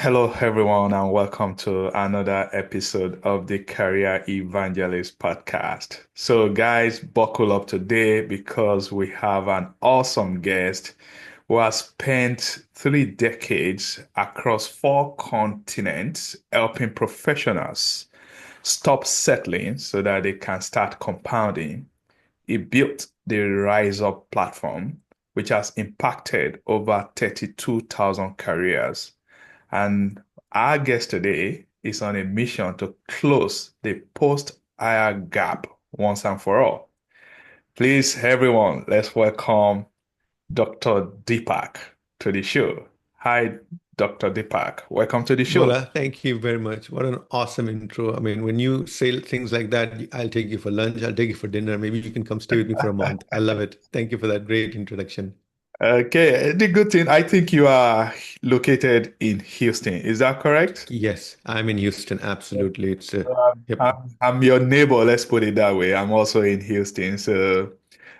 Hello, everyone, and welcome to another episode of the Career Evangelist podcast. So, guys, buckle up today because we have an awesome guest who has spent 3 decades across 4 continents helping professionals stop settling so that they can start compounding. He built the Rise Up platform, which has impacted over 32,000 careers. And our guest today is on a mission to close the post-hire gap once and for all. Please, everyone, let's welcome Dr. Deepak to the show. Hi, Dr. Deepak. Welcome to the show. Bola, thank you very much. What an awesome intro. I mean, when you say things like that, I'll take you for lunch, I'll take you for dinner. Maybe you can come stay with me for a month. I love it. Thank you for that great introduction. Okay, the good thing, I think you are located in Houston. Is that correct? Yes, I'm in Houston. Absolutely. It's yep. I'm your neighbor, let's put it that way. I'm also in Houston. So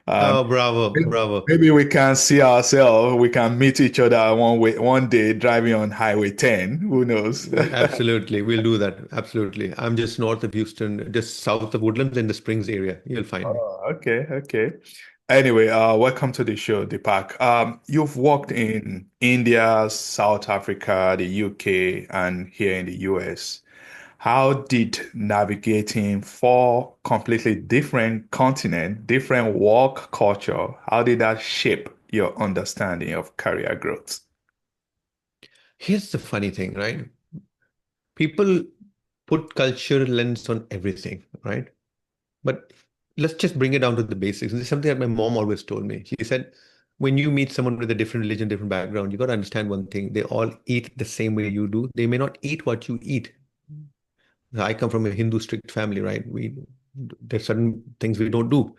um, Oh, bravo, maybe bravo. maybe we can see ourselves. We can meet each other one day driving on Highway 10. Who knows? Absolutely. We'll do that. Absolutely. I'm just north of Houston, just south of Woodlands in the Springs area. You'll find me. Oh, okay, okay. Anyway, welcome to the show, Deepak. You've worked in India, South Africa, the UK, and here in the US. How did navigating 4 completely different continents, different work culture, how did that shape your understanding of career growth? Here's the funny thing, right? People put cultural lens on everything, right? But let's just bring it down to the basics. This is something that my mom always told me. She said, when you meet someone with a different religion, different background, you got to understand one thing. They all eat the same way you do. They may not eat what you eat. I come from a Hindu strict family, right? There's certain things we don't do.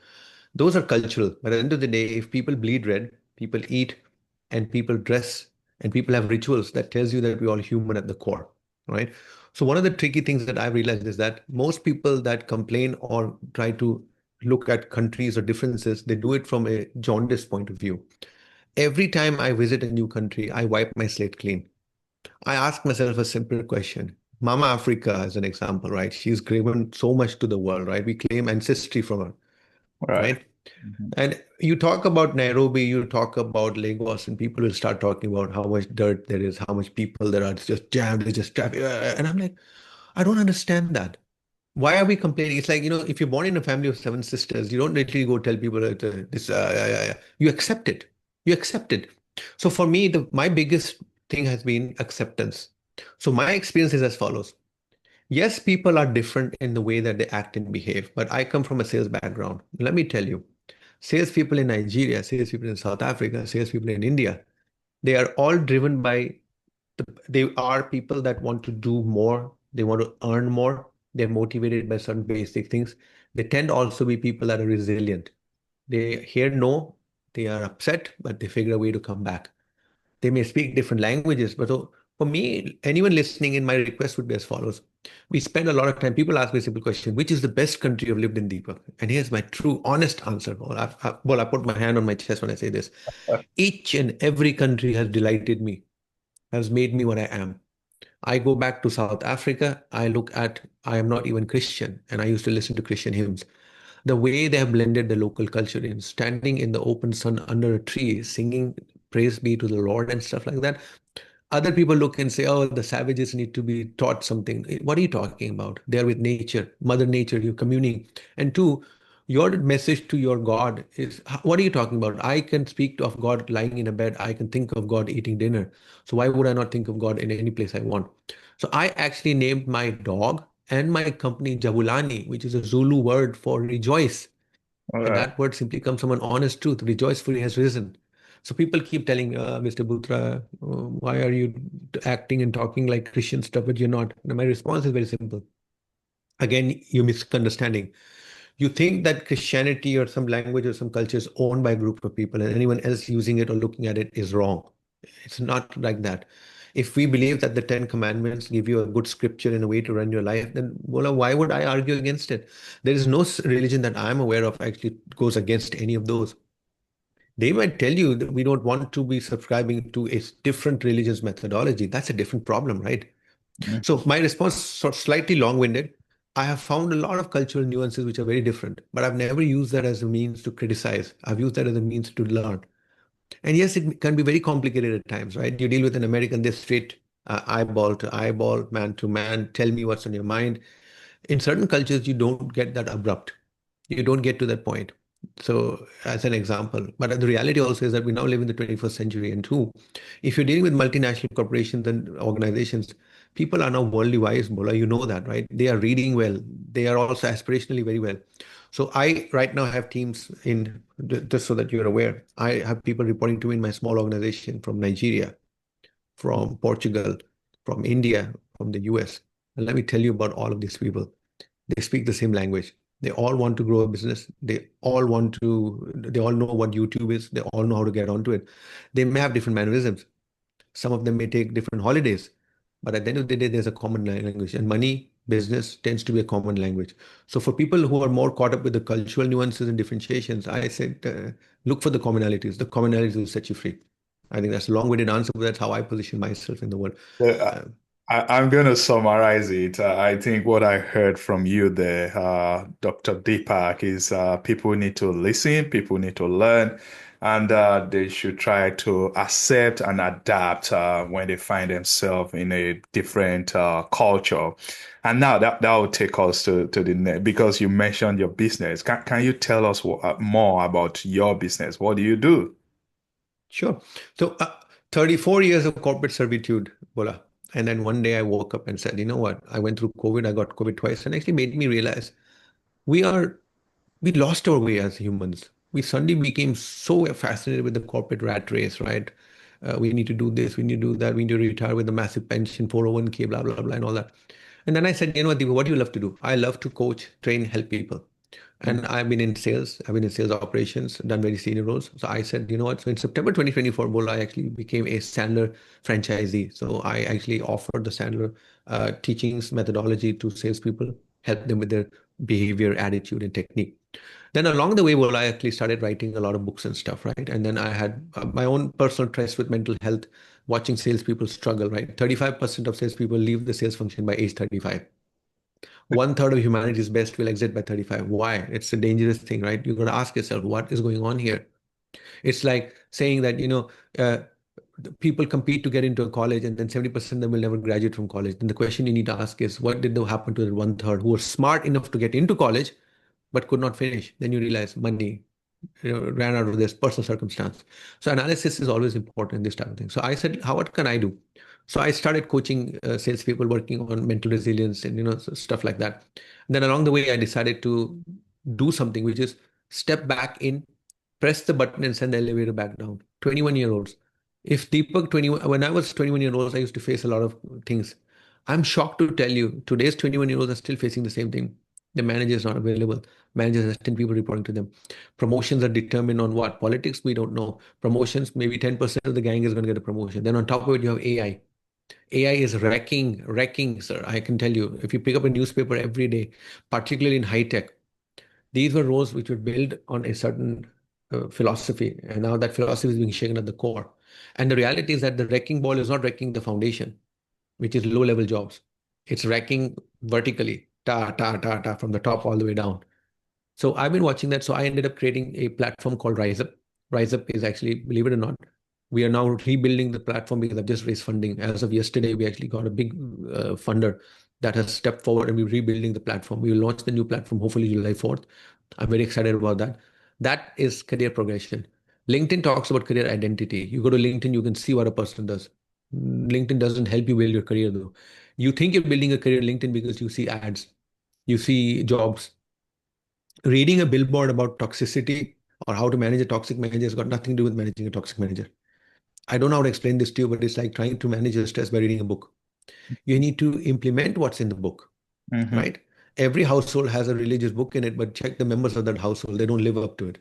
Those are cultural. But at the end of the day, if people bleed red, people eat, and people dress, and people have rituals, that tells you that we're all human at the core, right? So one of the tricky things that I've realized is that most people that complain or try to look at countries or differences, they do it from a jaundice point of view. Every time I visit a new country, I wipe my slate clean. I ask myself a simple question. Mama Africa, as an example, right? She's given so much to the world, right? We claim ancestry from her, Right. right? And you talk about Nairobi, you talk about Lagos, and people will start talking about how much dirt there is, how much people there are. It's just jammed, it's just traffic. And I'm like, I don't understand that. Why are we complaining? It's like, if you're born in a family of seven sisters, you don't literally go tell people that you accept it. You accept it. So for me, my biggest thing has been acceptance. So my experience is as follows. Yes, people are different in the way that they act and behave, but I come from a sales background. Let me tell you, salespeople in Nigeria, salespeople in South Africa, salespeople in India, they are all driven by they are people that want to do more, they want to earn more, they're motivated by certain basic things. They tend to also be people that are resilient. They hear no, they are upset, but they figure a way to come back. They may speak different languages, but so for me, anyone listening in, my request would be as follows. We spend a lot of time, people ask me a simple question, which is the best country you've lived in, Deepak? And here's my true, honest answer. Well, I put my hand on my chest when I say this. Each and every country has delighted me, has made me what I am. I go back to South Africa. I am not even Christian, and I used to listen to Christian hymns. The way they have blended the local culture in standing in the open sun under a tree, singing praise be to the Lord and stuff like that. Other people look and say, oh, the savages need to be taught something. What are you talking about? They're with nature, Mother Nature, you're communing. And two, your message to your God is, what are you talking about? I can speak of God lying in a bed. I can think of God eating dinner. So why would I not think of God in any place I want? So I actually named my dog and my company Jabulani, which is a Zulu word for rejoice. All And right. that word simply comes from an honest truth. Rejoicefully has risen. So people keep telling me, Mr. Bhootra, why are you acting and talking like Christian stuff, but you're not? And my response is very simple. Again, you're misunderstanding. You think that Christianity or some language or some culture is owned by a group of people and anyone else using it or looking at it is wrong. It's not like that. If we believe that the Ten Commandments give you a good scripture and a way to run your life, then well, why would I argue against it? There is no religion that I'm aware of actually goes against any of those. They might tell you that we don't want to be subscribing to a different religious methodology. That's a different problem, right? So my response slightly long-winded. I have found a lot of cultural nuances which are very different, but I've never used that as a means to criticize. I've used that as a means to learn. And yes, it can be very complicated at times, right? You deal with an American, they're straight eyeball to eyeball, man to man, tell me what's on your mind. In certain cultures, you don't get that abrupt. You don't get to that point. So, as an example, but the reality also is that we now live in the 21st century. And two, if you're dealing with multinational corporations and organizations, people are now worldly wise, Bola. You know that, right? They are reading well. They are also aspirationally very well. So, I right now have teams in, just so that you're aware, I have people reporting to me in my small organization from Nigeria, from Portugal, from India, from the US. And let me tell you about all of these people. They speak the same language. They all want to grow a business. They all know what YouTube is. They all know how to get onto it. They may have different mannerisms. Some of them may take different holidays. But at the end of the day, there's a common language. And money, business tends to be a common language. So for people who are more caught up with the cultural nuances and differentiations, I said, look for the commonalities. The commonalities will set you free. I think that's a long-winded answer, but that's how I position myself in the world. Yeah, Uh, I'm going to summarize it. I think what I heard from you there, Dr. Deepak, is people need to listen, people need to learn, and they should try to accept and adapt when they find themselves in a different culture. And now that will take us to the next, because you mentioned your business. Can you tell us more about your business? What do you do? Sure. So, 34 years of corporate servitude, Bola. And then one day I woke up and said, you know what? I went through COVID. I got COVID twice, and actually made me realize we are we lost our way as humans. We suddenly became so fascinated with the corporate rat race, right? We need to do this, we need to do that, we need to retire with a massive pension, 401k, blah, blah, blah, and all that. And then I said, you know what, Deepa, what do you love to do? I love to coach, train, help people. And I've been in sales, I've been in sales operations, done very senior roles. So I said, you know what? So in September 2024, Bola, I actually became a Sandler franchisee. So I actually offered the Sandler teachings methodology to salespeople, help them with their behavior, attitude, and technique. Then along the way, well, I actually started writing a lot of books and stuff, right? And then I had my own personal trust with mental health, watching salespeople struggle, right? 35% of salespeople leave the sales function by age 35. One third of humanity's best will exit by 35. Why? It's a dangerous thing, right? You got to ask yourself, what is going on here? It's like saying that, people compete to get into a college and then 70% of them will never graduate from college. Then the question you need to ask is, what did happen to the one third who were smart enough to get into college but could not finish? Then you realize money, ran out of this personal circumstance. So analysis is always important in this type of thing. So I said, how what can I do? So I started coaching salespeople, working on mental resilience and stuff like that. And then along the way, I decided to do something which is step back in, press the button, and send the elevator back down. 21-year-olds. If Deepak 21, when I was 21-year-olds, I used to face a lot of things. I'm shocked to tell you, today's 21-year-olds are still facing the same thing. The manager is not available. Managers has 10 people reporting to them. Promotions are determined on what? Politics? We don't know. Promotions, maybe 10% of the gang is going to get a promotion. Then on top of it, you have AI. AI is wrecking, sir. I can tell you. If you pick up a newspaper every day, particularly in high tech, these were roles which were built on a certain philosophy. And now that philosophy is being shaken at the core. And the reality is that the wrecking ball is not wrecking the foundation, which is low level jobs. It's wrecking vertically, from the top all the way down. So I've been watching that. So I ended up creating a platform called Rise Up. Rise Up is actually, believe it or not, we are now rebuilding the platform because I've just raised funding. As of yesterday, we actually got a big funder that has stepped forward and we're rebuilding the platform. We will launch the new platform hopefully July 4th. I'm very excited about that. That is career progression. LinkedIn talks about career identity. You go to LinkedIn, you can see what a person does. LinkedIn doesn't help you build your career though. You think you're building a career in LinkedIn because you see ads, you see jobs. Reading a billboard about toxicity or how to manage a toxic manager has got nothing to do with managing a toxic manager. I don't know how to explain this to you, but it's like trying to manage your stress by reading a book. You need to implement what's in the book, Mm-hmm. right? Every household has a religious book in it, but check the members of that household. They don't live up to it.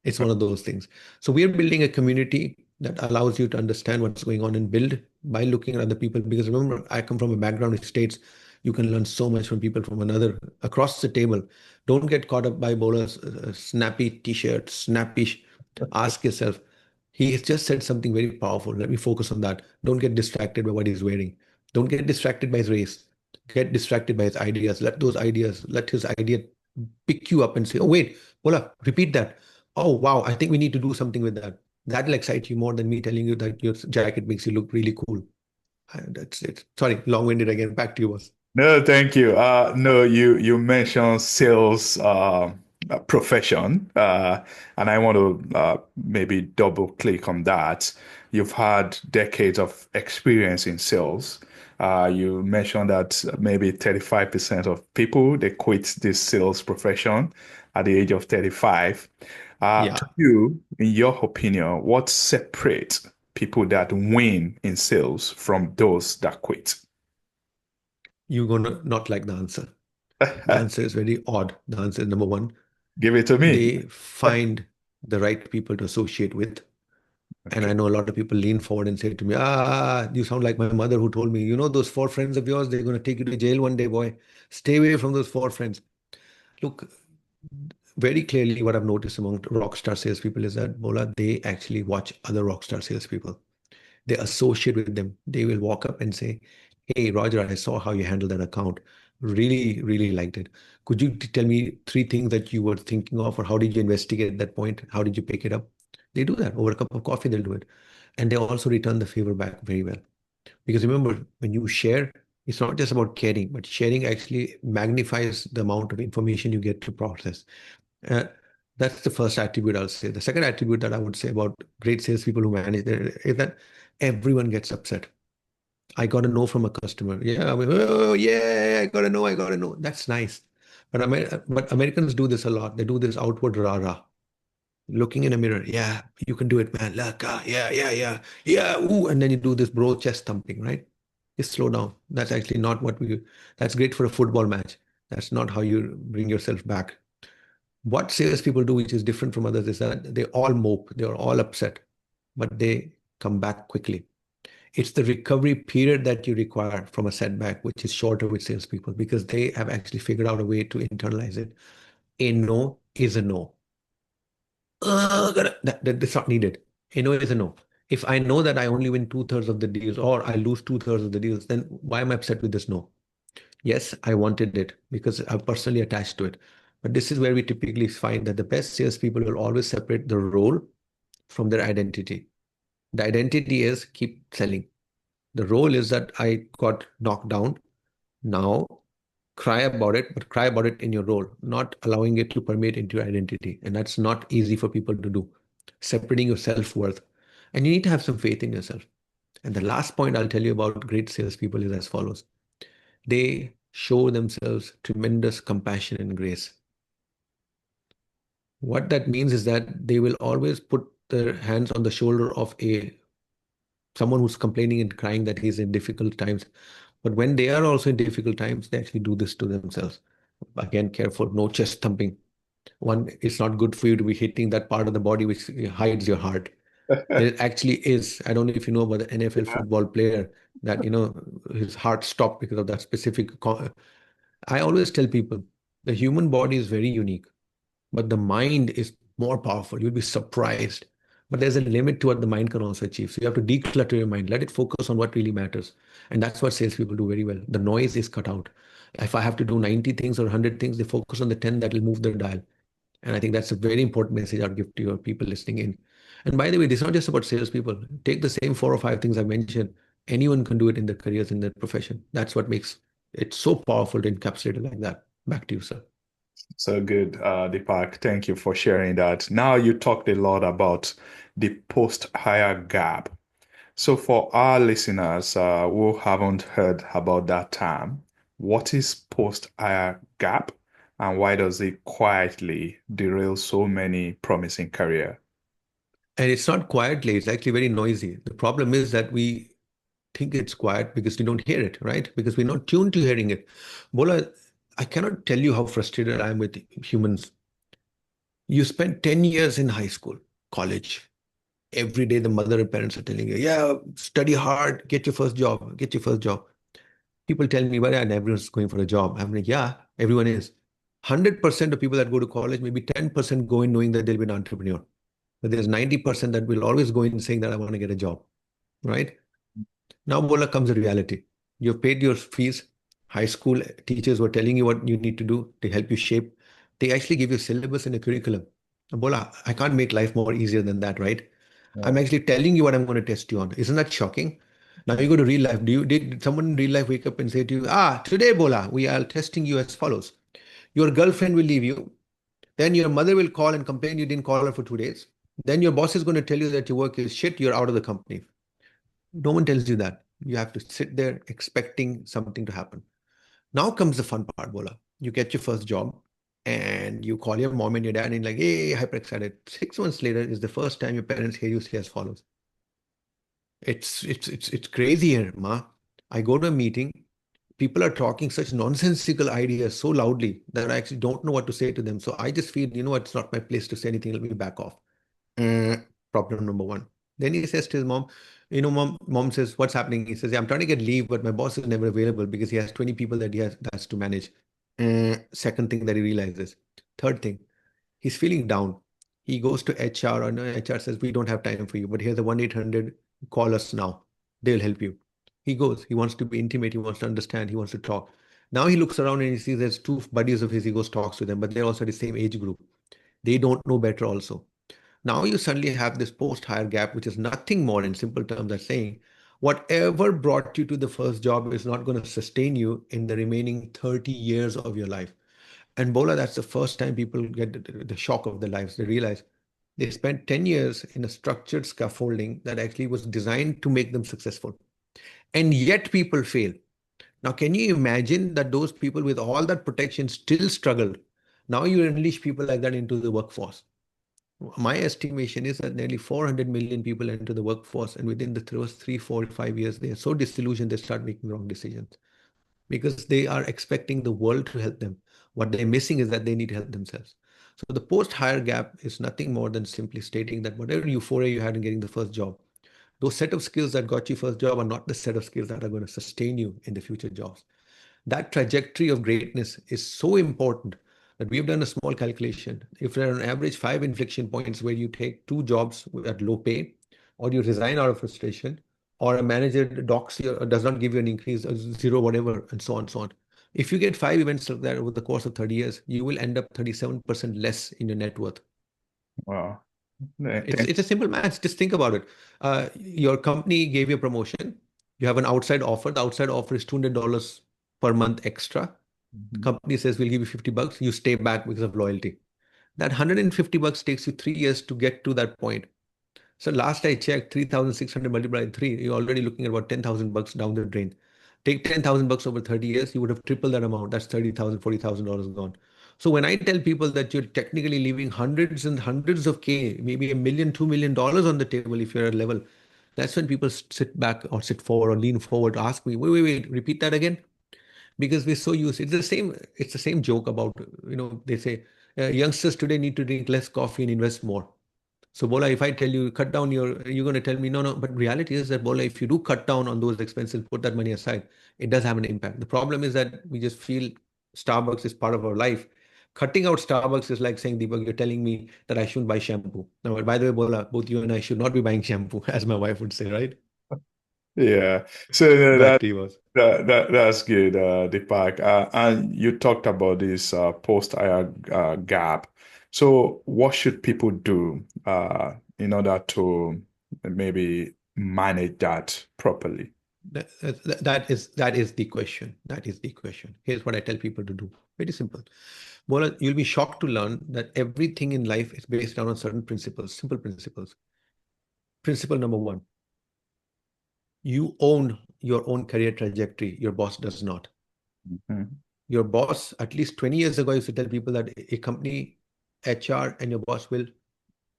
It's one of those things. So we are building a community that allows you to understand what's going on and build by looking at other people. Because remember, I come from a background which states you can learn so much from people from another across the table. Don't get caught up by bowlers, snappy t-shirt, snappy Ask yourself, he has just said something very powerful. Let me focus on that. Don't get distracted by what he's wearing. Don't get distracted by his race. Get distracted by his ideas. Let his idea pick you up and say, oh, wait, Bola, repeat that. Oh, wow, I think we need to do something with that. That'll excite you more than me telling you that your jacket makes you look really cool. That's it. Sorry, long-winded again. Back to you, boss. No, thank you. No, you mentioned sales profession, and I want to maybe double click on that. You've had decades of experience in sales. You mentioned that maybe 35% of people they quit this sales profession at the age of 35. To Yeah, you, in your opinion, what separates people that win in sales from those that quit? you're gonna not like the answer. The answer is very odd. The answer is number one, Give it to me. they find the right people to associate with. And Okay. I know a lot of people lean forward and say to me, you sound like my mother who told me, you know, those four friends of yours, they're going to take you to jail one day, boy. Stay away from those four friends. Look, very clearly, what I've noticed among rock star salespeople is that, Bola, they actually watch other rock star salespeople. They associate with them. They will walk up and say, hey, Roger, I saw how you handled that account. Really, really liked it. Could you tell me three things that you were thinking of, or how did you investigate at that point? How did you pick it up? They do that over a cup of coffee, they'll do it. And they also return the favor back very well. Because remember, when you share, it's not just about caring, but sharing actually magnifies the amount of information you get to process. Uh, that's the first attribute I'll say. The second attribute that I would say about great salespeople who manage their is that everyone gets upset. I got a no from a customer. Yeah, I mean, oh yeah, I got to know. That's nice. But Americans do this a lot. They do this outward rah-rah. Looking in a mirror, yeah, you can do it, man. Look, yeah, ooh, and then you do this bro chest thumping, right? Just slow down. That's actually not what we. That's great for a football match. That's not how you bring yourself back. What salespeople do, which is different from others, is that they all mope, they are all upset, but they come back quickly. It's the recovery period that you require from a setback, which is shorter with salespeople because they have actually figured out a way to internalize it. A no is a no. That's not needed. A no is a no. If I know that I only win two-thirds of the deals or I lose two-thirds of the deals, then why am I upset with this no? Yes, I wanted it because I'm personally attached to it. But this is where we typically find that the best salespeople will always separate the role from their identity. The identity is keep selling. The role is that I got knocked down. Now cry about it, but cry about it in your role, not allowing it to permeate into your identity. And that's not easy for people to do. Separating your self-worth. And you need to have some faith in yourself. And the last point I'll tell you about great salespeople is as follows. They show themselves tremendous compassion and grace. What that means is that they will always put their hands on the shoulder of a someone who's complaining and crying that he's in difficult times. But when they are also in difficult times, they actually do this to themselves. Again, careful, no chest thumping. One, it's not good for you to be hitting that part of the body which hides your heart. There actually is. I don't know if you know about the NFL Yeah. football player that, his heart stopped because of that specific. I always tell people the human body is very unique, but the mind is more powerful. You'll be surprised. But there's a limit to what the mind can also achieve. So you have to declutter your mind, let it focus on what really matters. And that's what salespeople do very well. The noise is cut out. If I have to do 90 things or 100 things, they focus on the 10 that will move the dial. And I think that's a very important message I'd give to your people listening in. And by the way, this is not just about salespeople. Take the same four or five things I mentioned. Anyone can do it in their careers, in their profession. That's what makes it so powerful to encapsulate it like that. Back to you, sir. So good, Deepak. Thank you for sharing that. Now you talked a lot about the post-hire gap. So for our listeners who haven't heard about that term, what is post-hire gap and why does it quietly derail so many promising career? And it's not quietly, it's actually very noisy. The problem is that we think it's quiet because we don't hear it, right? Because we're not tuned to hearing it. Bola, I cannot tell you how frustrated I am with humans. You spend 10 years in high school, college. Every day, the mother and parents are telling you, yeah, study hard, get your first job, get your first job. People tell me, well, yeah, everyone's going for a job. I'm like, yeah, everyone is. 100% of people that go to college, maybe 10% go in knowing that they'll be an entrepreneur. But there's 90% that will always go in saying that I want to get a job, right? Now, Bola, comes the reality. You've paid your fees. High school teachers were telling you what you need to do to help you shape. They actually give you syllabus and a curriculum. Bola, I can't make life more easier than that, right? I'm Yeah. actually telling you what I'm going to test you on. Isn't that shocking? Now you go to real life. Did someone in real life wake up and say to you, today, Bola, we are testing you as follows. Your girlfriend will leave you. Then your mother will call and complain you didn't call her for 2 days. Then your boss is going to tell you that your work is shit, you're out of the company. No one tells you that. You have to sit there expecting something to happen. Now comes the fun part, Bola. You get your first job and you call your mom and your dad and like, hey, hyper excited. 6 months later is the first time your parents hear you say as follows. It's crazy here, Ma. I go to a meeting, people are talking such nonsensical ideas so loudly that I actually don't know what to say to them. So I just feel, you know what, it's not my place to say anything. Let me back off. Uh, Problem number one. Then he says to his mom, mom says, what's happening? He says, yeah, I'm trying to get leave, but my boss is never available because he has 20 people that has to manage. Second thing that he realizes. Third thing, he's feeling down. He goes to HR, or no, HR says, we don't have time for you, but here's the 1-800, call us now. They'll help you. He goes, he wants to be intimate, he wants to understand, he wants to talk. Now he looks around and he sees there's two buddies of his, he goes, talks to them, but they're also the same age group. They don't know better also. Now you suddenly have this post-hire gap, which is nothing more in simple terms than saying, whatever brought you to the first job is not going to sustain you in the remaining 30 years of your life. And Bola, that's the first time people get the shock of their lives. They realize they spent 10 years in a structured scaffolding that actually was designed to make them successful. And yet people fail. Now, can you imagine that those people with all that protection still struggled? Now you unleash people like that into the workforce. My estimation is that nearly 400 million people enter the workforce, and within the first 3, 4, 5 years, they are so disillusioned they start making wrong decisions because they are expecting the world to help them. What they're missing is that they need to help themselves. So the post-hire gap is nothing more than simply stating that whatever euphoria you had in getting the first job, those set of skills that got you first job are not the set of skills that are going to sustain you in the future jobs. That trajectory of greatness is so important that we've done a small calculation. If there are on average 5 inflection points where you take 2 jobs at low pay, or you resign out of frustration, or a manager docks you or does not give you an increase, or zero, whatever, and so on, so on. If you get 5 events like that over the course of 30 years, you will end up 37% less in your net worth. Wow. It's Thank it's a simple math. Just think about it. Your company gave you a promotion. You have an outside offer. The outside offer is $200 per month extra. The you. company says we'll give you $50. You stay back because of loyalty. That $150 takes you 3 years to get to that point. So last I checked, 3,600 multiplied by 3, you're already looking at about $10,000 down the drain. Take $10,000 over 30 years, you would have tripled that amount. That's 30,000, $40,000 gone. So when I tell people that you're technically leaving hundreds and hundreds of K, maybe a million, $2 million on the table if you're at a level, that's when people sit back or sit forward or lean forward, ask me, wait, repeat that again. Because we're so used. It's the same joke about, they say youngsters today need to drink less coffee and invest more. So Bola, if I tell you cut down you're going to tell me no. But reality is that Bola, if you do cut down on those expenses, put that money aside, it does have an impact. The problem is that we just feel Starbucks is part of our life. Cutting out Starbucks is like saying, Deepak, you're telling me that I shouldn't buy shampoo. Now, by the way, Bola, both you and I should not be buying shampoo, as my wife would say, right? Yeah. So Back to you, boss. that's good, Deepak. And you talked about this post-hire gap. So what should people do in order to maybe manage that properly? That is the question. That is the question. Here's what I tell people to do. Very simple. Bola, you'll be shocked to learn that everything in life is based on certain principles, simple principles. Principle number one, you own your own career trajectory. Your boss does not. Mhm. Your boss, at least 20 years ago, used to tell people that a company, HR, and your boss will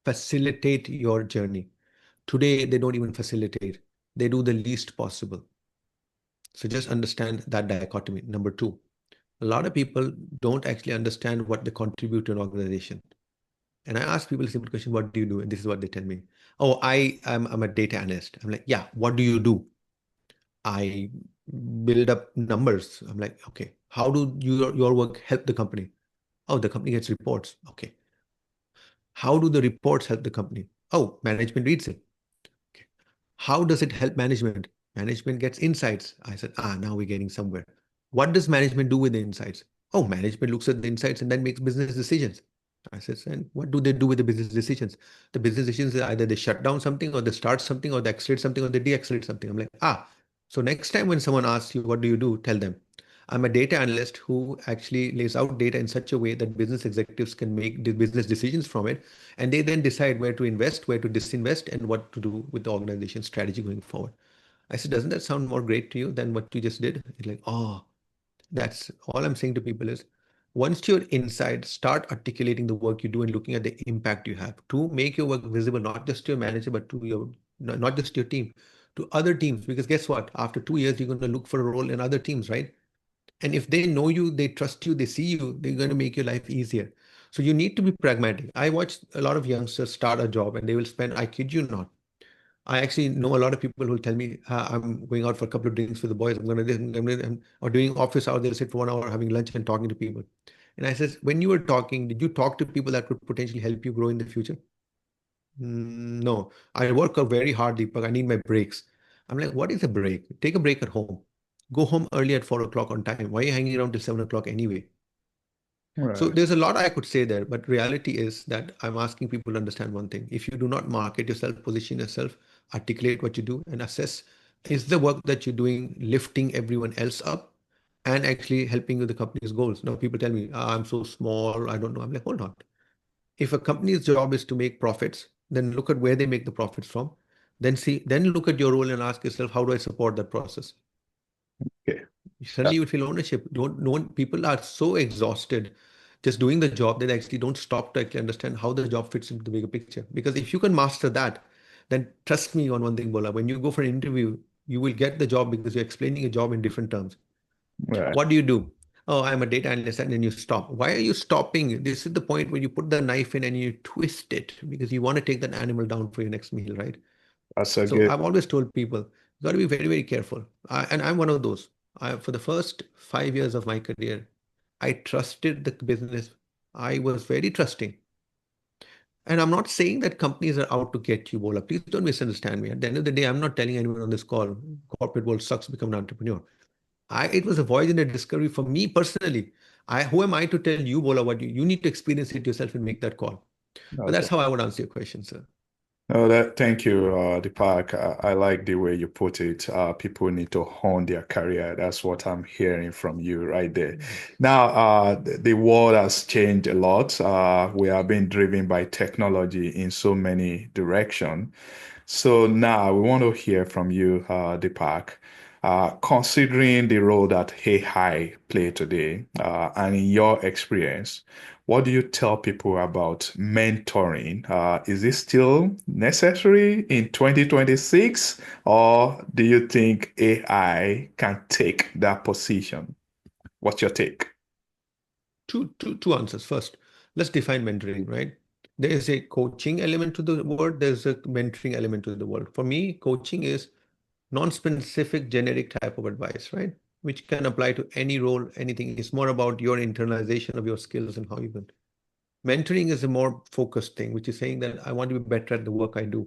facilitate your journey. Today, they don't even facilitate. They do the least possible. So just understand that dichotomy. Number two, a lot of people don't actually understand what they contribute to an organization. And I ask people a simple question, what do you do? And this is what they tell me. Oh, I'm a data analyst. I'm like, yeah, what do you do? I build up numbers. I'm like, okay, how do your work help the company? Oh, the company gets reports. Okay. How do the reports help the company? Oh, management reads it. Okay. How does it help management? Management gets insights. I said, now we're getting somewhere. What does management do with the insights? Oh, management looks at the insights and then makes business decisions. I said, and what do they do with the business decisions? The business decisions are either they shut down something or they start something or they accelerate something or they deaccelerate something. I'm like, so next time when someone asks you, what do you do? Tell them, I'm a data analyst who actually lays out data in such a way that business executives can make the business decisions from it. And they then decide where to invest, where to disinvest, and what to do with the organization strategy going forward. I said, doesn't that sound more great to you than what you just did? It's like, that's all I'm saying to people is once you're inside, start articulating the work you do and looking at the impact you have to make your work visible, not just to your manager, but to your, not just to your team, to other teams. Because guess what? After 2 years, you're going to look for a role in other teams, right? And if they know you, they trust you, they see you, they're going to make your life easier. So you need to be pragmatic. I watch a lot of youngsters start a job and they will spend, I kid you not, I actually know a lot of people who will tell me, I'm going out for a couple of drinks with the boys. I'm going to this, or doing office hours. They'll sit for 1 hour having lunch and talking to people. And I says, when you were talking, did you talk to people that could potentially help you grow in the future? No, I work out very hard, Deepak. I need my breaks. I'm like, what is a break? Take a break at home. Go home early at 4 o'clock on time. Why are you hanging around till 7 o'clock anyway? So Right. there's a lot I could say there, but reality is that I'm asking people to understand one thing. If you do not market yourself, position yourself, articulate what you do, and assess is the work that you're doing lifting everyone else up and actually helping with the company's goals. Now people tell me, I'm so small, I don't know. I'm like, hold on. If a company's job is to make profits, then look at where they make the profits from. Then look at your role and ask yourself, how do I support that process? Okay. Suddenly you feel ownership. Don't no one, people are so exhausted just doing the job that they actually don't stop to actually understand how the job fits into the bigger picture. Because if you can master that, then trust me on one thing, Bola, when you go for an interview, you will get the job because you're explaining a job in different terms. Right. What do you do? Oh, I'm a data analyst, and then you stop. Why are you stopping? This is the point where you put the knife in and you twist it because you want to take that animal down for your next meal, right? That's a So good. I've always told people, you got to be very, very careful. And I'm one of those. For the first 5 years of my career, I trusted the business. I was very trusting. And I'm not saying that companies are out to get you, Bola. Please don't misunderstand me. At the end of the day, I'm not telling anyone on this call, corporate world sucks, become an entrepreneur. It was a voyage and a discovery for me personally. Who am I to tell you, Bola, what you need to experience it yourself and make that call. But Okay. that's how I would answer your question, sir. No, thank you, Deepak. I like the way you put it. People need to hone their career. That's what I'm hearing from you right there. Now, the world has changed a lot. We are being driven by technology in so many directions. So now we want to hear from you, Deepak. Considering the role that AI play today, and in your experience, what do you tell people about mentoring? Is it still necessary in 2026, or do you think AI can take that position? What's your take? Two answers. First, let's define mentoring, right? There is a coaching element to the word, there's a mentoring element to the word. For me, coaching is non-specific, generic type of advice, right? Which can apply to any role, anything. It's more about your internalization of your skills and how you can. Mentoring is a more focused thing, which is saying that I want to be better at the work I do.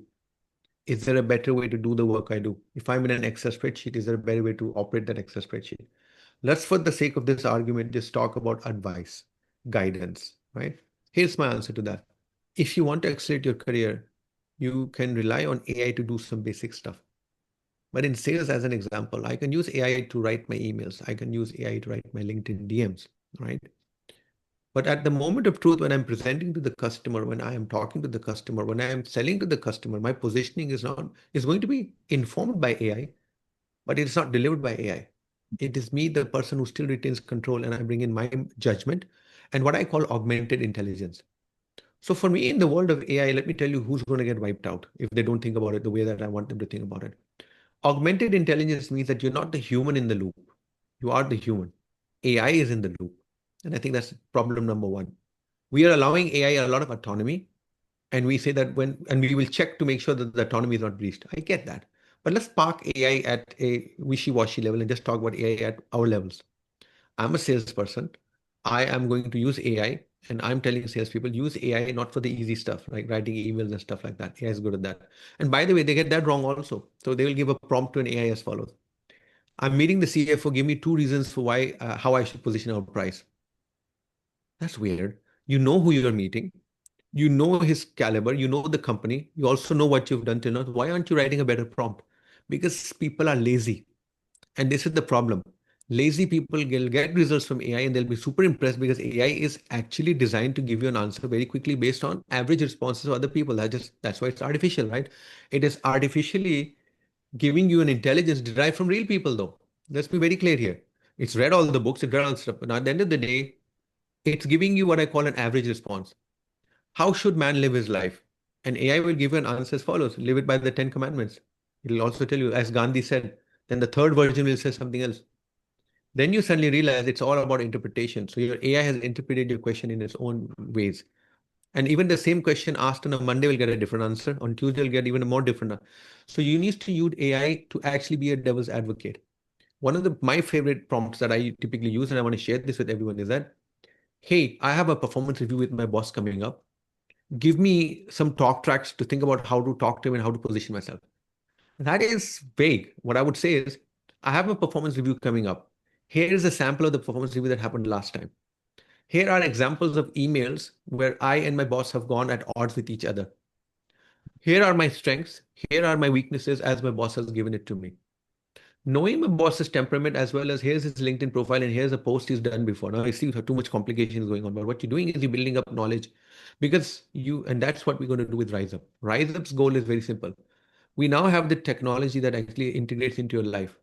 Is there a better way to do the work I do? If I'm in an Excel spreadsheet, is there a better way to operate that Excel spreadsheet? Let's, for the sake of this argument, just talk about advice, guidance, right? Here's my answer to that. If you want to accelerate your career, you can rely on AI to do some basic stuff. But in sales, as an example, I can use AI to write my emails. I can use AI to write my LinkedIn DMs, right? But at the moment of truth, when I'm presenting to the customer, when I am talking to the customer, when I am selling to the customer, my positioning is going to be informed by AI, but it's not delivered by AI. It is me, the person who still retains control, and I bring in my judgment and what I call augmented intelligence. So for me, in the world of AI, let me tell you who's going to get wiped out if they don't think about it the way that I want them to think about it. Augmented intelligence means that you're not the human in the loop. You are the human. AI is in the loop. And I think that's problem number one. We are allowing AI a lot of autonomy. And we say that and we will check to make sure that the autonomy is not breached. I get that. But let's park AI at a wishy-washy level and just talk about AI at our levels. I'm a salesperson. I am going to use AI And I'm telling salespeople, use AI not for the easy stuff, like writing emails and stuff like that. AI is good at that. And by the way, they get that wrong also. So they will give a prompt to an AI as follows. I'm meeting the CFO. Give me two reasons for why, how I should position our price. That's weird. You know who you're meeting. You know his caliber. You know the company. You also know what you've done till now. Why aren't you writing a better prompt? Because people are lazy. And this is the problem. Lazy people will get results from AI and they'll be super impressed because AI is actually designed to give you an answer very quickly based on average responses of other people. That's why it's artificial, right? It is artificially giving you an intelligence derived from real people, though. Let's be very clear here. It's read all the books, it read all the stuff, but at the end of the day, it's giving you what I call an average response. How should man live his life? And AI will give you an answer as follows: live it by the 10 commandments. It'll also tell you, as Gandhi said, then the third version will say something else. Then you suddenly realize it's all about interpretation. So your AI has interpreted your question in its own ways. And even the same question asked on a Monday will get a different answer. On Tuesday, will get even a more different. So you need to use AI to actually be a devil's advocate. One of my favorite prompts that I typically use, and I want to share this with everyone, is that, hey, I have a performance review with my boss coming up. Give me some talk tracks to think about how to talk to him and how to position myself. That is vague. What I would say is, I have a performance review coming up. Here is a sample of the performance review that happened last time. Here are examples of emails where I and my boss have gone at odds with each other. Here are my strengths. Here are my weaknesses as my boss has given it to me. Knowing my boss's temperament as well as here's his LinkedIn profile and here's a post he's done before. Now I see too much complications going on, but what you're doing is you're building up knowledge because and that's what we're going to do with Rise Up. Rise Up's goal is very simple. We now have the technology that actually integrates into your life.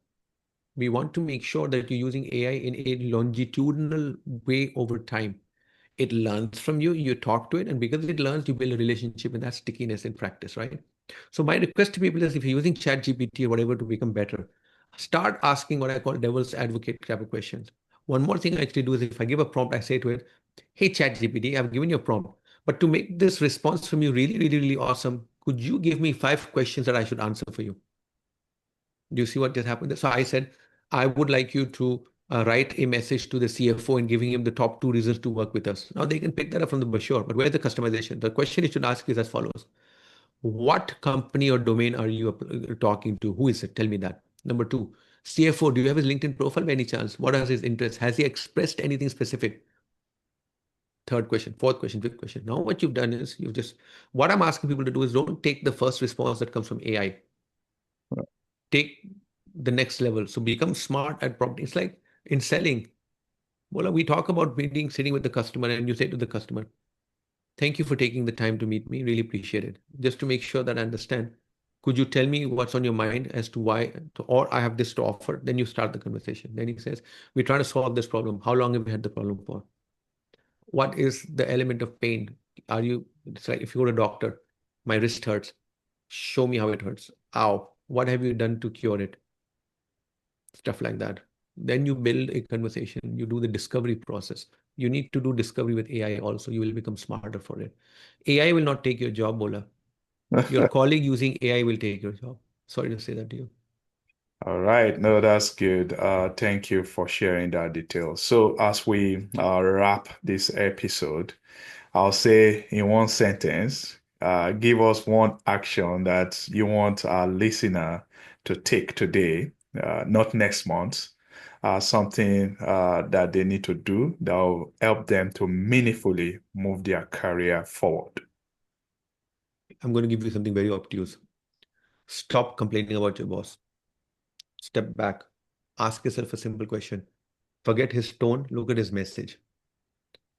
We want to make sure that you're using AI in a longitudinal way over time. It learns from you, you talk to it, and because it learns, you build a relationship, and that's stickiness in practice, right? So my request to people is if you're using Chat GPT or whatever to become better, start asking what I call devil's advocate type of questions. One more thing I actually do is if I give a prompt, I say to it, hey Chat GPT, I've given you a prompt, but to make this response from you really, really, really awesome, could you give me 5 questions that I should answer for you? Do you see what just happened? So I said, I would like you to write a message to the CFO and giving him the top two reasons to work with us. Now they can pick that up from the brochure, but where's the customization? The question you should ask is as follows. What company or domain are you talking to? Who is it? Tell me that. Number two, CFO, do you have his LinkedIn profile by any chance? What are his interests? Has he expressed anything specific? Third question, fourth question, fifth question. Now what you've done is what I'm asking people to do is don't take the first response that comes from AI. Take the next level. So become smart at property. It's like in selling. Well, we talk about meeting, sitting with the customer, and you say to the customer, thank you for taking the time to meet me. Really appreciate it. Just to make sure that I understand, could you tell me what's on your mind as to why, or I have this to offer? Then you start the conversation. Then he says, we're trying to solve this problem. How long have you had the problem for? What is the element of pain? It's like if you go to a doctor, my wrist hurts. Show me how it hurts. Ow. What have you done to cure it? Stuff like that. Then you build a conversation, you do the discovery process. You need to do discovery with AI also. You will become smarter for it. AI will not take your job, Bola. Your colleague using AI will take your job. Sorry to say that to you. All right, no, that's good. Thank you for sharing that detail. So, as we wrap this episode, I'll say in one sentence, give us one action that you want our listener to take today, not next month, something that they need to do that will help them to meaningfully move their career forward. I'm going to give you something very obtuse. Stop complaining about your boss. Step back. Ask yourself a simple question. Forget his tone, look at his message.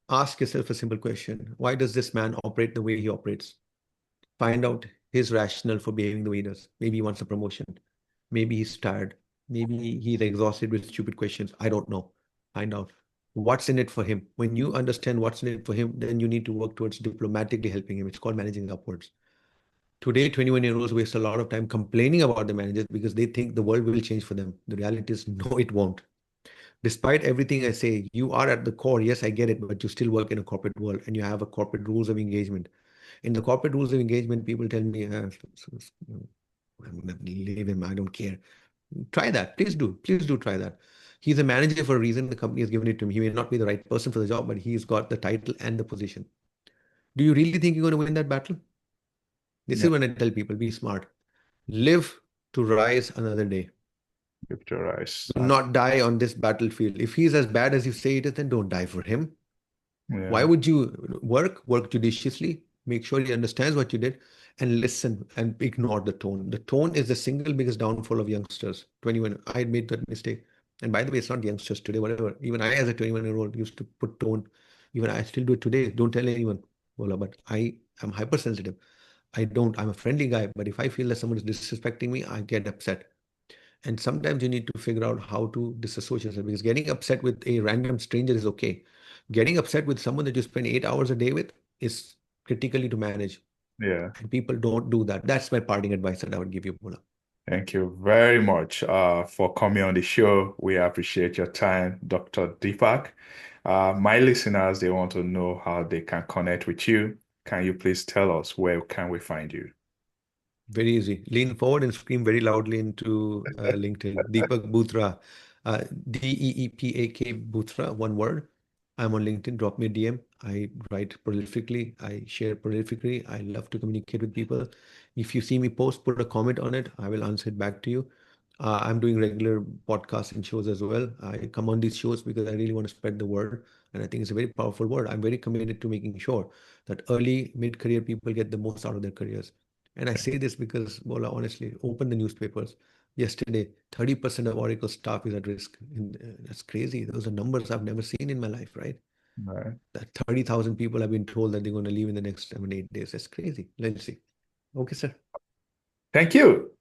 Ask yourself a simple question. Why does this man operate the way he operates? Find out his rationale for behaving the way he does. Maybe he wants a promotion. Maybe he's tired. Maybe he's exhausted with stupid questions. I don't know. Find out what's in it for him. When you understand what's in it for him, then you need to work towards diplomatically helping him. It's called managing upwards. Today, 21-year-olds waste a lot of time complaining about the managers because they think the world will change for them. The reality is, no, it won't. Despite everything I say, you are at the core. Yes, I get it, but you still work in a corporate world and you have a corporate rules of engagement. In the corporate rules of engagement, people tell me, I'm going to leave him. I don't care. Try that. Please do. Please do try that. He's a manager for a reason. The company has given it to him. He may not be the right person for the job, but he's got the title and the position. Do you really think you're going to win that battle? This Yeah, is when I tell people, be smart. Live to rise another day. victorize. Do not die on this battlefield. If he's as bad as you say it is, then don't die for him. Why Yeah, would you work judiciously, make sure he understands what you did, and listen and ignore the tone. The tone is the single biggest downfall of youngsters. 21, I made that mistake. And by the way, it's not youngsters today, whatever. Even I, as a 21-year-old, used to put tone. Even I still do it today. Don't tell anyone, Bola, but I am hypersensitive. I'm a friendly guy, but if I feel that someone is disrespecting me, I get upset. And sometimes you need to figure out how to disassociate yourself because getting upset with a random stranger is okay. Getting upset with someone that you spend 8 hours a day with is critically to manage. yeah. And people don't do that. That's my parting advice that I would give you, Mula. Thank you very much for coming on the show. We appreciate your time, Dr. Deepak. My listeners, they want to know how they can connect with you. Can you please tell us where can we find you? Very easy. Lean forward and scream very loudly into LinkedIn. Deepak Bhootra, Deepak Bhootra, one word. I'm on LinkedIn. Drop me a DM. I write prolifically. I share prolifically. I love to communicate with people. If you see me post, put a comment on it. I will answer it back to you. I'm doing regular podcasts and shows as well. I come on these shows because I really want to spread the word. And I think it's a very powerful word. I'm very committed to making sure that early, mid-career people get the most out of their careers. And I say this because, Bola, honestly, open the newspapers. Yesterday, 30% of Oracle staff is at risk. That's crazy. Those are numbers I've never seen in my life, right? Right. That 30,000 people have been told that they're going to leave in the next 7, 8 days. That's crazy. Let's see. Okay, sir. Thank you.